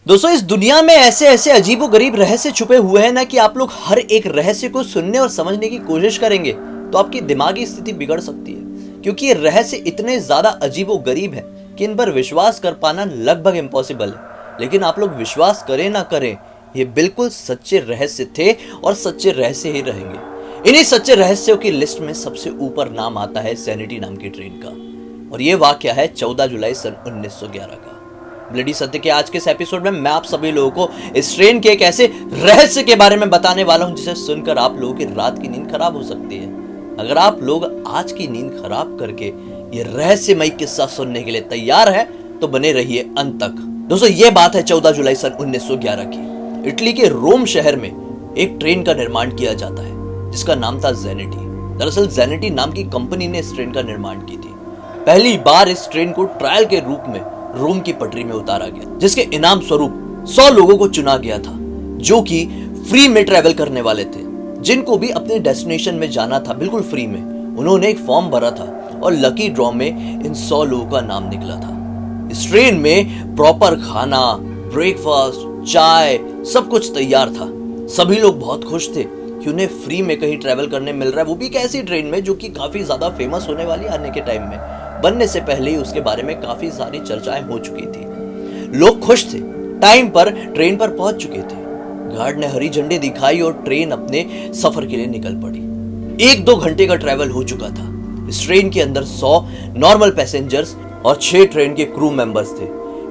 दोस्तों, इस दुनिया में ऐसे ऐसे अजीबोगरीब रहस्य छुपे हुए हैं ना कि आप लोग हर एक रहस्य को सुनने और समझने की कोशिश करेंगे तो आपकी दिमागी स्थिति बिगड़ सकती है, क्योंकि ये रहस्य इतने ज्यादा अजीबोगरीब हैं कि इन पर विश्वास कर पाना लगभग इम्पॉसिबल है। लेकिन आप लोग विश्वास करें ना करें, ये बिल्कुल सच्चे रहस्य थे और सच्चे रहस्य ही रहेंगे। इन्हीं सच्चे रहस्यों की लिस्ट में सबसे ऊपर नाम आता है ज़ैनिटी नाम की ट्रेन का, और ये वाकया है 14 जुलाई सन 1911 का। ब्लडी सत्य के आज के इस एपिसोड में मैं आप सभी लोगों को इस ट्रेन के एक ऐसे रहस्य के बारे में बताने वाला हूं जिसे सुनकर आप लोगों की रात की नींद खराब हो सकती है। अगर आप लोग आज की नींद खराब करके ये रहस्यमय किस्सा सुनने के लिए तैयार हैं तो बने रहिए अंत तक। दोस्तों, ये बात है 14 जुलाई सन 1911 की। इटली के रोम शहर में एक ट्रेन का निर्माण किया जाता है जिसका नाम था ज़ैनिटी। दरअसल ज़ैनिटी नाम की कंपनी ने इस ट्रेन का निर्माण की थी। पहली बार इस ट्रेन को ट्रायल के रूप में रोम की पटरी में उतारा गया, जिसके इनाम स्वरूप 100 लोगों को चुना गया था जो कि फ्री में ट्रैवल करने वाले थे, जिनको भी अपने डेस्टिनेशन में जाना था बिल्कुल फ्री में। उन्होंने एक फॉर्म भरा था और लकी ड्रॉ में इन 100 लोगों का नाम निकला था। इस ट्रेन में प्रॉपर खाना, ब्रेकफास्ट, चाय सब कुछ तैयार था। सभी लोग बहुत खुश थे कि उन्हें फ्री में कहीं ट्रैवल करने मिल रहा है, वो भी एक ऐसी ट्रेन में जो कि काफी ज्यादा फेमस होने वाली आने के टाइम में। बनने से पहले ही उसके बारे में काफी सारी चर्चाएं हो चुकी थी। लोग खुश थे, टाइम पर ट्रेन पर पहुंच चुके थे। गार्ड ने हरी झंडी दिखाई और ट्रेन अपने सफर के लिए निकल पड़ी। 1-2 घंटे का ट्रैवल हो चुका था। इस ट्रेन के अंदर 100 नॉर्मल पैसेंजर्स और 6 ट्रेन के क्रू मेंबर्स थे।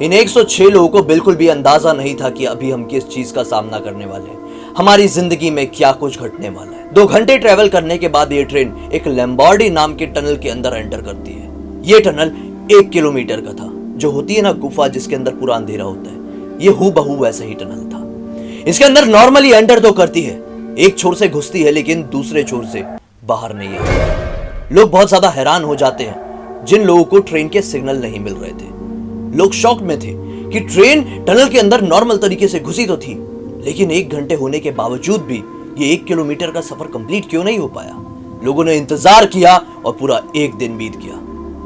इन 106 लोगों को बिल्कुल भी अंदाजा नहीं था कि अभी हम किस चीज का सामना करने वाले हैं, हमारी जिंदगी में क्या कुछ घटने वाला है। 2 घंटे ट्रैवल करने के बाद ये ट्रेन एक लैम्बॉर्डी नाम के टनल के अंदर एंटर करती है। ये टनल 1 किलोमीटर का था। जो होती है ना गुफा जिसके अंदर पूरा अंधेरा होता है, ये हूबहू वैसा ही टनल था। इसके अंदर नॉर्मली एंटर तो करती है, एक छोर से घुसती है लेकिन दूसरे छोर से बाहर नहीं आती। लोग बहुत ज्यादा हैरान हो जाते हैं जिन लोगों को ट्रेन के सिग्नल नहीं मिल रहे थे। लोग शॉक में थे कि ट्रेन टनल के अंदर नॉर्मल तरीके से घुसी तो थी, लेकिन 1 घंटे होने के बावजूद भी ये 1 किलोमीटर का सफर कंप्लीट क्यों नहीं हो पाया। लोगों ने इंतजार किया और पूरा 1 दिन बीत गया।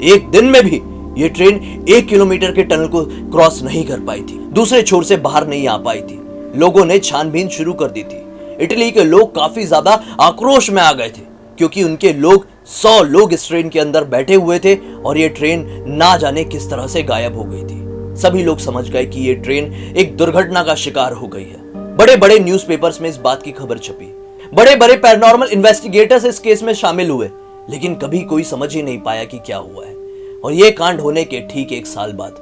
1 दिन में भी ये ट्रेन 1 किलोमीटर के टनल को क्रॉस नहीं कर पाई थी, दूसरे छोर से बाहर नहीं आ पाई थी। लोगों ने छानबीन शुरू कर दी थी। इटली के लोग काफी ज्यादा आक्रोश में आ गए थे, क्योंकि उनके लोग 100 लोग इस ट्रेन के अंदर बैठे हुए थे और ये ट्रेन ना जाने किस तरह से गायब हो गई थी। सभी लोग समझ गए कि ये ट्रेन एक दुर्घटना का शिकार हो गई है। बड़े बड़े न्यूज़पेपर्स में इस बात की खबर छपी। बड़े बड़े पैरानॉर्मल इन्वेस्टिगेटर्स इस केस में शामिल हुए, लेकिन कभी कोई समझ ही नहीं पाया कि क्या हुआ है। और ये कांड होने के ठीक 1 साल बाद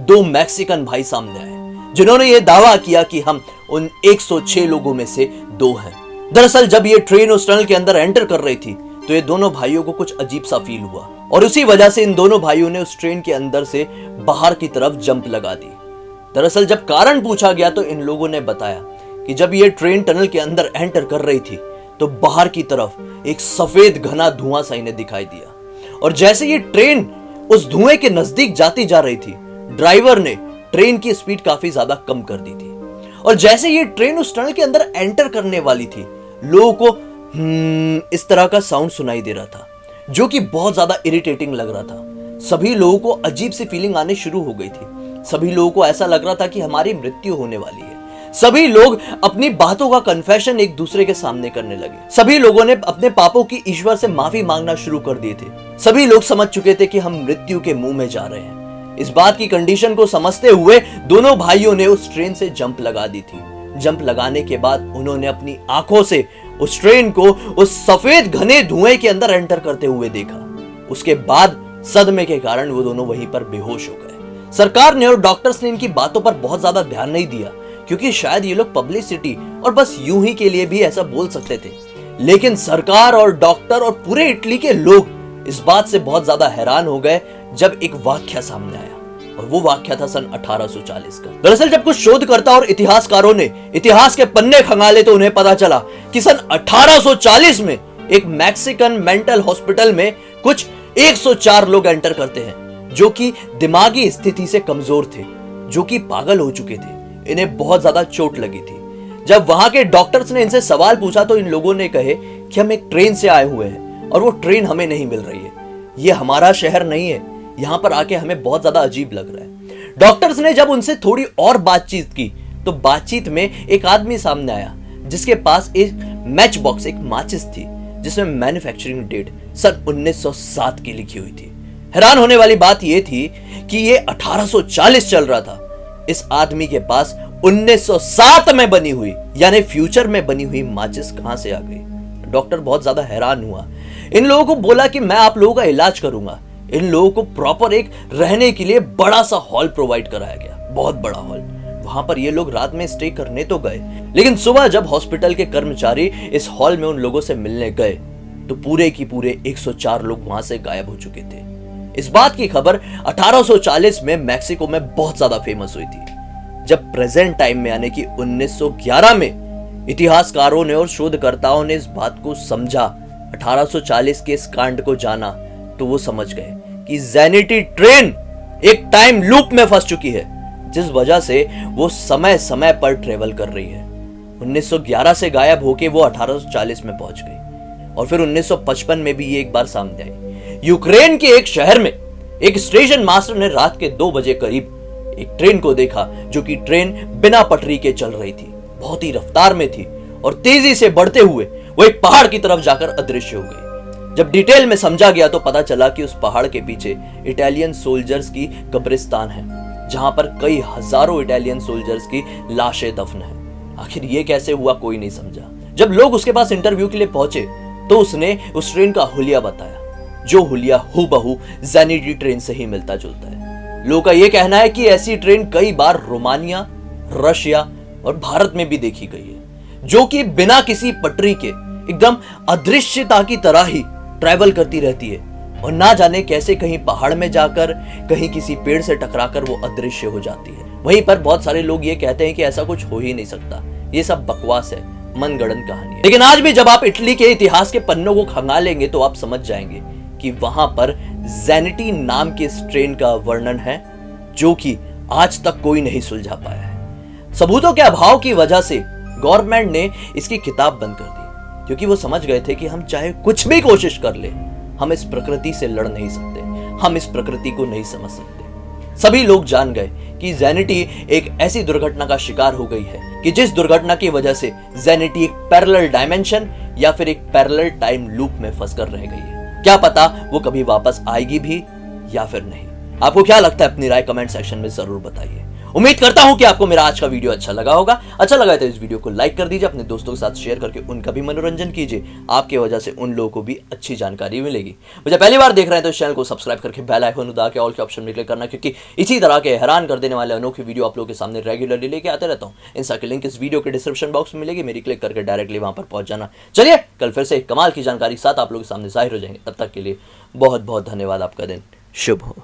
2 मैक्सिकन भाई सामने आए, जिन्होंने ये दावा किया कि हम उन 106 लोगों में से 2 हैं। दरअसल जब ये ट्रेन उस टनल के अंदर एंटर कर रही थी तो ये दोनों भाइयों को कुछ अजीब सा फील हुआ, और उसी वजह से इन दोनों भाइयों ने उस ट्रेन के अंदर से बाहर की तरफ जंप लगा दी। दरअसल जब कारण पूछा गया तो इन लोगों ने बताया कि जब ये ट्रेन टनल के अंदर एंटर कर रही थी तो बाहर की तरफ एक सफेद घना धुआं सा इन्हें दिखाई दिया, और जैसे ये ट्रेन उस धुएं के नजदीक जाती जा रही थी, ड्राइवर ने ट्रेन की स्पीड काफी ज्यादा कम कर दी थी। और जैसे ये ट्रेन उस टनल के अंदर एंटर करने वाली थी, लोगों को इस तरह का साउंड सुनाई दे रहा था, जो कि बहुत ज्यादा इरिटेटिंग लग रहा था। सभी लोगों को अजीब सी फीलिंग आने शुरू हो गई थी। सभी लोगों को ऐसा लग रहा था कि हमारी मृत्यु होने वाली है। सभी लोग अपनी बातों का कन्फेशन एक दूसरे के सामने करने लगे। सभी लोगों ने अपने पापों की ईश्वर से माफी मांगना शुरू कर दिए थे। सभी लोग समझ चुके थे कि हम मृत्यु के मुंह में जा रहे हैं। इस बात की कंडीशन को समझते हुए दोनों भाइयों ने उस ट्रेन से जंप लगा दी थी। जंप लगाने के बाद उन्होंने अपनी आंखों से उस ट्रेन को उस सफेद घने धुएं के अंदर एंटर करते हुए देखा। उसके बाद सदमे के कारण वो दोनों वहीं पर बेहोश हो गए। सरकार ने और डॉक्टर्स ने इनकी बातों पर बहुत ज्यादा ध्यान नहीं दिया, क्योंकि शायद ये लोग पब्लिसिटी और बस यूं ही के लिए भी ऐसा बोल सकते थे। लेकिन सरकार और डॉक्टर और पूरे इटली के लोग इस बात से बहुत ज्यादा हैरान हो गए जब एक वाकया सामने आया, और वो वाकया था सन 1840 का। दरअसल जब कुछ शोधकर्ता और इतिहासकारों ने इतिहास के पन्ने खंगाले तो उन्हें पता चला कि सन 1840 में एक मैक्सिकन मेंटल हॉस्पिटल में कुछ 104 लोग एंटर करते हैं, जो कि दिमागी स्थिति से कमजोर थे, जो कि पागल हो चुके थे। इन्हें बहुत ज्यादा चोट लगी थी। जब वहां के डॉक्टर्स ने इनसे सवाल पूछा तो इन लोगों ने कहे कि हम एक ट्रेन से आए हुए हैं और वो ट्रेन हमें नहीं मिल रही है। ये हमारा शहर नहीं है, यहाँ पर आके हमें बहुत ज्यादा अजीब लग रहा है। डॉक्टर्स ने जब उनसे थोड़ी और बातचीत की तो बातचीत में एक आदमी सामने आया जिसके पास एक मैच बॉक्स, एक माचिस थी जिसमें मैन्युफैक्चरिंग डेट सन 1907 की लिखी हुई थी। हैरान होने वाली बात यह थी कि यह 1840 चल रहा था। इस आदमी के पास 1907 में बनी हुई, यानी फ्यूचर में बनी हुई माचिस कहां से आ गई। डॉक्टर बहुत ज्यादा हैरान हुआ। इन लोगों को बोला कि मैं आप लोगों का इलाज करूंगा। इन लोगों को प्रॉपर एक रहने के लिए बड़ा सा हॉल प्रोवाइड कराया गया, बहुत बड़ा हॉल। वहां पर ये लोग रात में स्टे करने तो गए, लेकिन सुबह जब हॉस्पिटल के कर्मचारी इस हॉल में उन लोगों से मिलने गए तो पूरे की पूरे 104 लोग वहां से गायब हो चुके थे। इस बात की खबर 1840 में मैक्सिको में बहुत ज्यादा फेमस हुई थी। जब प्रेजेंट टाइम में यानी कि 1911 में इतिहासकारों ने और शोधकर्ताओं ने इस बात को समझा, 1840 के इस कांड को जाना, तो वो समझ गए कि ज़ैनिटी ट्रेन एक टाइम लूप में फंस चुकी है, जिस वजह से वो समय समय पर ट्रेवल कर रही है। 1911 से गायब होके वो 1840 में पहुंच गई और फिर 1955 में भी ये एक बार सामने आई। यूक्रेन के एक शहर में एक स्टेशन मास्टर ने रात के 2 बजे करीब एक ट्रेन को देखा, जो कि ट्रेन बिना पटरी के चल रही थी, बहुत ही रफ्तार में थी और तेजी से बढ़ते हुए वो एक पहाड़ की तरफ जाकर अदृश्य हो गई। जब डिटेल में समझा गया तो पता चला कि उस पहाड़ के पीछे इटालियन सोल्जर्स की कब्रिस्तान है, जहां पर कई हजारों इटालियन सोल्जर्स की लाशें दफन है। आखिर ये कैसे हुआ, कोई नहीं समझा। जब लोग उसके पास इंटरव्यू के लिए पहुंचे तो उसने उस ट्रेन का हुलिया बताया, जो हुलिया हूबहू ज़ैनिटी ट्रेन से ही मिलता जुलता है। लोगों का यह कहना है कि ऐसी ट्रेन कई बार रोमानिया, रशिया और भारत में भी देखी गई है, जो कि बिना किसी पटरी के एकदम अदृश्यता की तरह ही ट्रैवल करती रहती है और ना जाने कैसे कहीं पहाड़ में जाकर, कहीं किसी पेड़ से टकराकर वो अदृश्य हो जाती है। वहीं पर बहुत सारे लोग ये कहते हैं कि ऐसा कुछ हो ही नहीं सकता, ये सब बकवास है, मनगढ़ंत कहानी है। लेकिन आज भी जब आप इटली के इतिहास के पन्नों को खंगालेंगे तो आप समझ जाएंगे कि वहां पर ज़ैनिटी नाम के इस ट्रेन का वर्णन है, जो कि आज तक कोई नहीं सुलझा पाया है। सबूतों के अभाव की वजह से गवर्नमेंट ने इसकी किताब बंद कर दी, क्योंकि वो समझ गए थे कि हम चाहे कुछ भी कोशिश कर ले, हम इस प्रकृति से लड़ नहीं सकते, हम इस प्रकृति को नहीं समझ सकते। सभी लोग जान गए कि ज़ैनिटी एक ऐसी दुर्घटना का शिकार हो गई है कि जिस दुर्घटना की वजह से ज़ैनिटी एक पैरेलल डायमेंशन या फिर एक पैरेलल टाइम लूप में फंसकर रह गई है। क्या पता वो कभी वापस आएगी भी या फिर नहीं। आपको क्या लगता है, अपनी राय कमेंट सेक्शन में जरूर बताइए। उम्मीद करता हूं कि आपको मेरा आज का वीडियो अच्छा लगा होगा। अच्छा लगा तो इस वीडियो को लाइक कर दीजिए, अपने दोस्तों के साथ शेयर करके उनका भी मनोरंजन कीजिए। आपके वजह से उन लोगों को भी अच्छी जानकारी मिलेगी। मुझे पहली बार देख रहे हैं तो चैनल को सब्सक्राइब करके बेल आइकन दबा के ऑल के ऑप्शन में क्लिक करना, क्योंकि इसी तरह के हैरान कर देने वाले अनोखे वीडियो आप लोगों के सामने रेगुलरली लेके आते रहता हूँ। इनसा की लिंक इस वीडियो के डिस्क्रिप्शन बॉक्स में मिलेगी, मेरी क्लिक करके डायरेक्टली वहां पर पहुंच जाना। चलिए कल फिर से कमाल की जानकारी साथ आप लोगों के सामने जाहिर हो जाएंगे। तब तक के लिए बहुत बहुत धन्यवाद। आपका दिन शुभ हो।